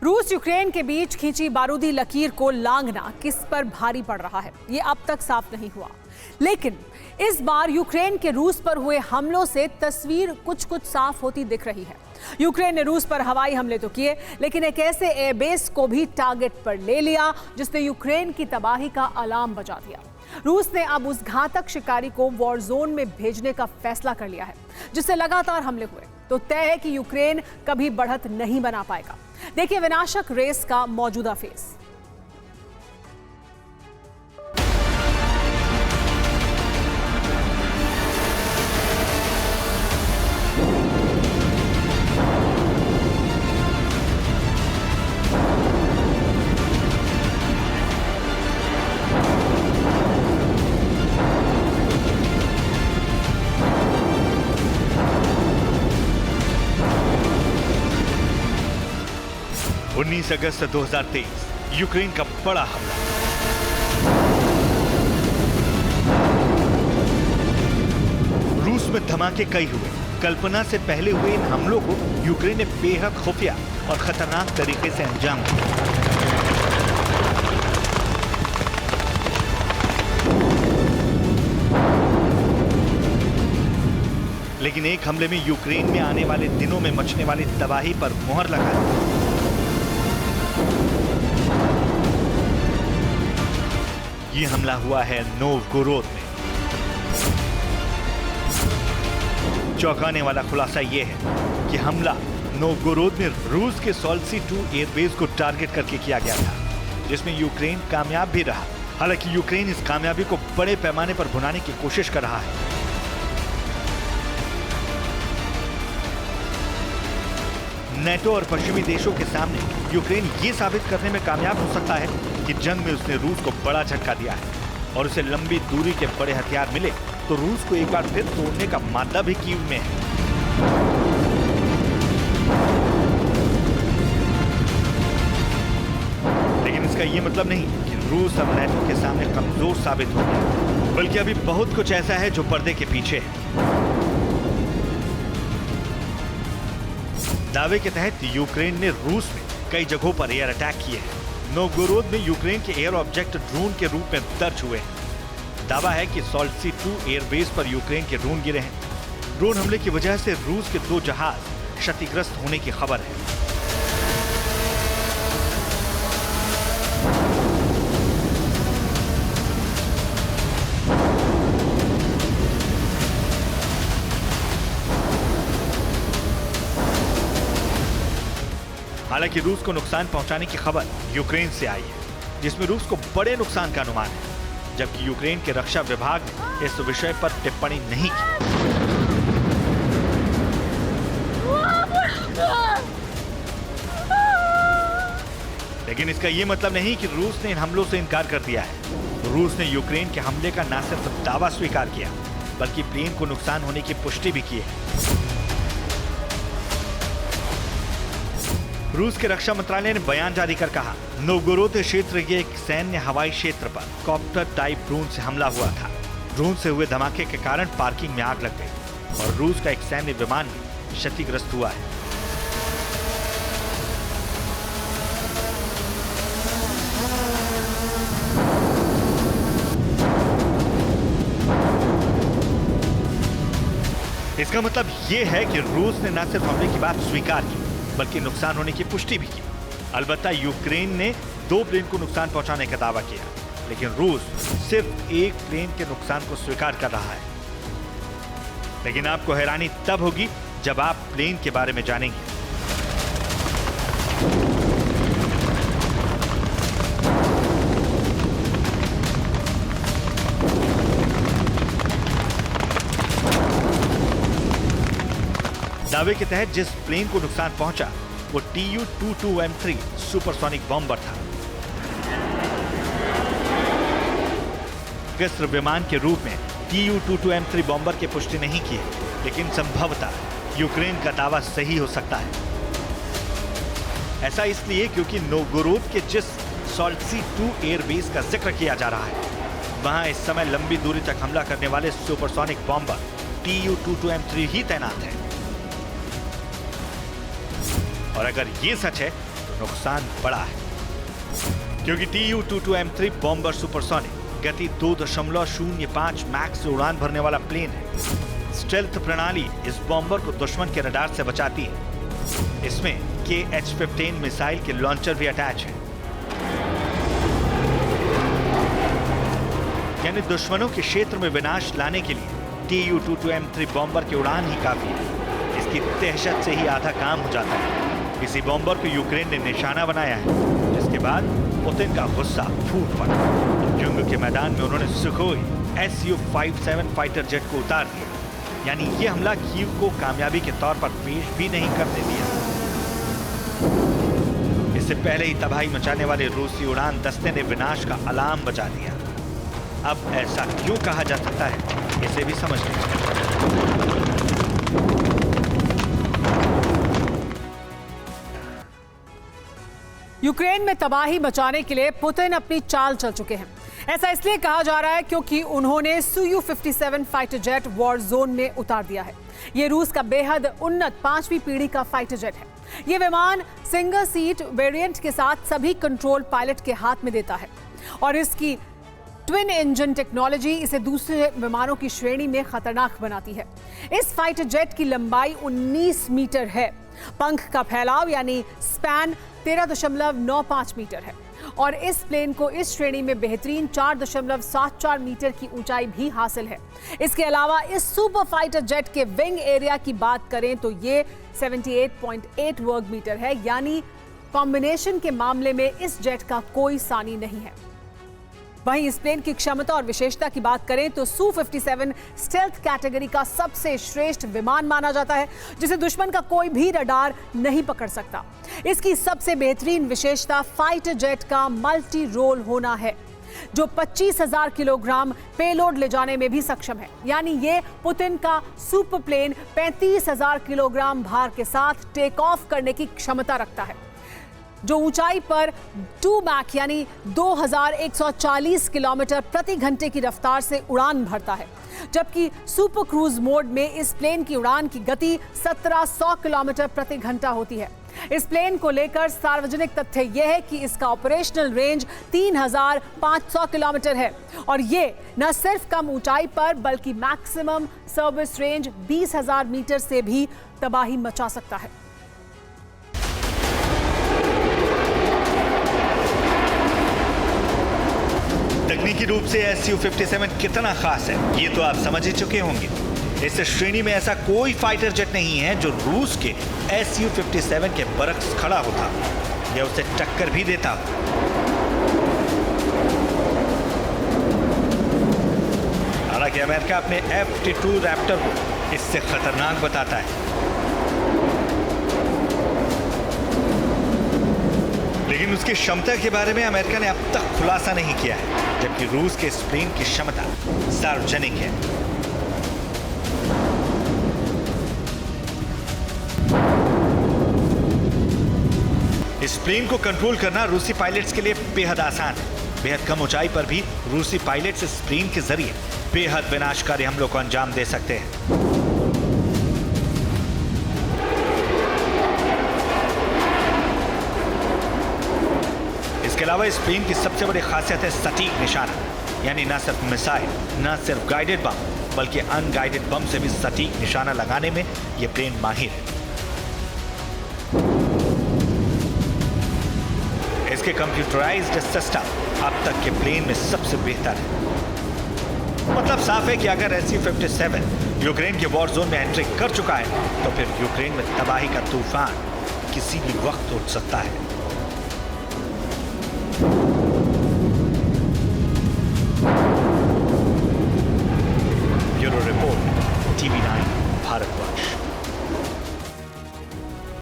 रूस यूक्रेन के बीच खींची बारूदी लकीर को लांघना किस पर भारी पड़ रहा है, ये अब तक साफ नहीं हुआ। लेकिन इस बार यूक्रेन के रूस पर हुए हमलों से तस्वीर कुछ साफ होती दिख रही है। यूक्रेन ने रूस पर हवाई हमले तो किए, लेकिन एक ऐसे एयरबेस को भी टारगेट पर ले लिया जिसने यूक्रेन की तबाही का अलार्म बजा दिया। रूस ने अब उस घातक शिकारी को वॉर जोन में भेजने का फैसला कर लिया है, जिससे लगातार हमले हुए तो तय है कि यूक्रेन कभी बढ़त नहीं बना पाएगा। देखिए विनाशक रेस का मौजूदा फेस। अगस्त 2023 यूक्रेन का बड़ा हमला। रूस में धमाके कई हुए। कल्पना से पहले हुए इन हमलों को यूक्रेन ने बेहद खुफिया और खतरनाक तरीके से अंजाम दिया। लेकिन एक हमले में यूक्रेन में आने वाले दिनों में मचने वाली तबाही पर मुहर लगा दी। ये हमला हुआ है नोवगोरोद में। चौंकाने वाला खुलासा यह है कि हमला नोवगोरोद में रूस के सॉल्सी 2 एयरबेस को टारगेट करके किया गया था, जिसमें यूक्रेन कामयाब भी रहा। हालांकि यूक्रेन इस कामयाबी को बड़े पैमाने पर भुनाने की कोशिश कर रहा है। नेटो और पश्चिमी देशों के सामने यूक्रेन ये साबित करने में कामयाब हो सकता है कि जंग में उसने रूस को बड़ा झटका दिया है और उसे लंबी दूरी के बड़े हथियार मिले तो रूस को एक बार फिर तोड़ने का मादा भी कीव में है। लेकिन इसका ये मतलब नहीं कि रूस अब नेटो के सामने कमजोर साबित हो गया, बल्कि अभी बहुत कुछ ऐसा है जो पर्दे के पीछे है। दावे के तहत यूक्रेन ने रूस में कई जगहों पर एयर अटैक किए हैं। नोवगोरोद में यूक्रेन के एयर ऑब्जेक्ट ड्रोन के रूप में दर्ज हुए हैं। दावा है कि सॉल्सी 2 एयरबेस पर यूक्रेन के ड्रोन गिरे हैं। ड्रोन हमले की वजह से रूस के 2 जहाज क्षतिग्रस्त होने की खबर है। हालांकि रूस को नुकसान पहुंचाने की खबर यूक्रेन से आई है, जिसमें रूस को बड़े नुकसान का अनुमान है, जबकि यूक्रेन के रक्षा विभाग ने इस विषय पर टिप्पणी नहीं की। लेकिन इसका यह मतलब नहीं कि रूस ने इन हमलों से इनकार कर दिया है। रूस ने यूक्रेन के हमले का न सिर्फ दावा स्वीकार किया, बल्कि प्लेन को नुकसान होने की पुष्टि भी की है। रूस के रक्षा मंत्रालय ने बयान जारी कर कहा, नोवगोरोद क्षेत्र के एक सैन्य हवाई क्षेत्र पर कॉप्टर टाइप ड्रोन से हमला हुआ था। ड्रोन से हुए धमाके के कारण पार्किंग में आग लग गई और रूस का एक सैन्य विमान भी क्षतिग्रस्त हुआ है। इसका मतलब यह है कि रूस ने न सिर्फ हमले की बात स्वीकार की, बल्कि नुकसान होने की पुष्टि भी की। अलबत्ता यूक्रेन ने 2 प्लेन को नुकसान पहुंचाने का दावा किया, लेकिन रूस सिर्फ 1 प्लेन के नुकसान को स्वीकार कर रहा है। लेकिन आपको हैरानी तब होगी जब आप प्लेन के बारे में जानेंगे। दावे के तहत जिस प्लेन को नुकसान पहुंचा वो Tu-22M3 सुपरसोनिक बॉम्बर था। गस्त्र विमान के रूप में Tu-22M3 बॉम्बर की पुष्टि नहीं की है, लेकिन संभवतः यूक्रेन का दावा सही हो सकता है। ऐसा इसलिए क्योंकि नोवगोरोद के जिस सॉल्सी 2 एयरबेस का जिक्र किया जा रहा है, वहां इस समय लंबी दूरी तक हमला करने वाले सुपरसोनिक बॉम्बर Tu-22M3 ही तैनात है। और अगर ये सच है नुकसान बड़ा है, क्योंकि Tu-22M3 बॉम्बर सुपरसोनिक गति 2.05 मैक्स से उड़ान भरने वाला प्लेन है। स्टेल्थ प्रणाली इस बॉम्बर को दुश्मन के रडार से बचाती है। इसमें KH-15 मिसाइल के लॉन्चर भी अटैच है, यानी दुश्मनों के क्षेत्र में विनाश लाने के लिए Tu-22M3 बॉम्बर की उड़ान ही काफी है। इसकी दहशत से ही आधा काम हो जाता है। इसी बॉम्बर को यूक्रेन ने निशाना बनाया है, जिसके बाद पुतिन का गुस्सा फूट पड़ा। युद्ध के मैदान में उन्होंने सुखोई Su-57 फाइटर जेट को उतार दिया, यानी ये हमला कीव को कामयाबी के तौर पर पेश भी नहीं करने दिया। इससे पहले ही तबाही मचाने वाले रूसी उड़ान दस्ते ने विनाश का अलार्म बजा दिया। अब ऐसा क्यों कहा जा सकता है, इसे भी समझ लीजिए। यूक्रेन में तबाही मचाने के लिए पुतिन अपनी चाल चल चुके हैं। ऐसा इसलिए कहा जा रहा है क्योंकि उन्होंने Su-57 fighter jet war zone में उतार दिया है। ये रूस का बेहद उन्नत 5वीं पीढ़ी का फाइटर जेट है। ये विमान सिंगल सीट वेरिएंट के साथ सभी कंट्रोल पायलट के हाथ में देता है और इसकी ट्विन इंजन टेक्नोलॉजी इसे दूसरे विमानों की श्रेणी में खतरनाक बनाती है। इस फाइटर जेट की लंबाई 19 मीटर है। पंख का फैलाव यानी स्पैन 13.95 मीटर है और इस प्लेन को इस श्रेणी में बेहतरीन 4.74 मीटर की ऊंचाई भी हासिल है। इसके अलावा इस सुपर फाइटर जेट के विंग एरिया की बात करें तो ये 78.8 वर्ग मीटर है, यानी कॉम्बिनेशन के मामले में इस जेट का कोई सानी नहीं है। वहीं इस प्लेन की क्षमता और विशेषता की बात करें तो Su-57 स्टेल्थ कैटेगरी का सबसे श्रेष्ठ विमान माना जाता है, जिसे दुश्मन का कोई भी रडार नहीं पकड़ सकता। इसकी सबसे बेहतरीन विशेषता फाइटर जेट का मल्टी रोल होना है, जो 25,000 किलोग्राम पेलोड ले जाने में भी सक्षम है। यानी ये पुतिन का सुपर प्लेन 35,000 किलोग्राम भार के साथ टेक ऑफ करने की क्षमता रखता है, जो ऊंचाई पर 2 मैक यानी 2140 किलोमीटर प्रति घंटे की रफ्तार से उड़ान भरता है, जबकि सुपर क्रूज मोड में इस प्लेन की उड़ान की गति 1700 किलोमीटर प्रति घंटा होती है। इस प्लेन को लेकर सार्वजनिक तथ्य यह है कि इसका ऑपरेशनल रेंज 3500 किलोमीटर है और ये न सिर्फ कम ऊंचाई पर बल्कि मैक्सिमम सर्विस रेंज 20,000 मीटर से भी तबाही मचा सकता है। तकनीकी रूप से Su-57 कितना खास है, ये तो आप समझ ही चुके होंगे। इस श्रेणी में ऐसा कोई फाइटर जेट नहीं है जो रूस के Su-57 के बरक्स खड़ा होता या उसे टक्कर भी देता। हालांकि अमेरिका अपने F-52 रैप्टर को इससे खतरनाक बताता है, लेकिन उसकी क्षमता के बारे में अमेरिका ने अब तक खुलासा नहीं किया है, जबकि रूस के इस प्लेन की क्षमता सार्वजनिक है। इस प्लेन को कंट्रोल करना रूसी पायलट्स के लिए बेहद आसान है। बेहद कम ऊंचाई पर भी रूसी पायलट्स इस प्लेन के जरिए बेहद विनाशकारी हमलों को अंजाम दे सकते हैं। इसके अलावा इस प्लेन की सबसे बड़ी खासियत है सटीक निशाना, यानी न सिर्फ मिसाइल, न सिर्फ गाइडेड बम, बल्कि अनगाइडेड बम से भी सटीक निशाना लगाने में यह प्लेन माहिर है। इसके कंप्यूटराइज्ड सिस्टम अब तक के प्लेन में सबसे बेहतर है। मतलब साफ है कि अगर Su-57 यूक्रेन के वॉर जोन में एंट्री कर चुका है तो फिर यूक्रेन में तबाही का तूफान किसी भी वक्त उठ सकता है। Bureau report, TV9 Bharatvarsh.